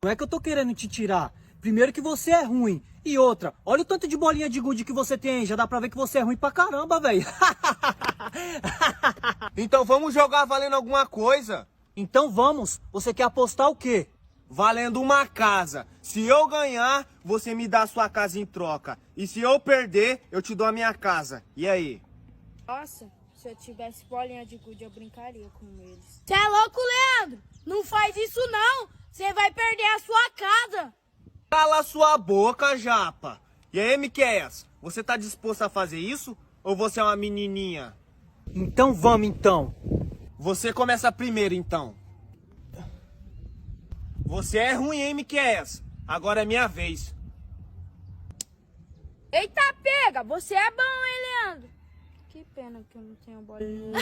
Não é que eu tô querendo te tirar. Primeiro que você é ruim. E outra, olha o tanto de bolinha de gude que você tem. Já dá pra ver que você é ruim pra caramba, velho. Então vamos jogar valendo alguma coisa. Então vamos. Você quer apostar o quê? Valendo uma casa. Se eu ganhar, você me dá a sua casa em troca. E se eu perder, eu te dou a minha casa. E aí? Nossa, se eu tivesse bolinha de gude, eu brincaria com eles. Você é louco, Leandro? Não faz isso não! Você vai perder a sua casa! Cala sua boca, japa. E aí, Miqueias, você tá disposto a fazer isso? Ou você é uma menininha? Então vamos então. Você começa primeiro, então. Você é ruim, hein, Miqueias? Agora é minha vez. Eita, pega! Você é bom, hein, Leandro? Que pena que eu não tenho bolinha.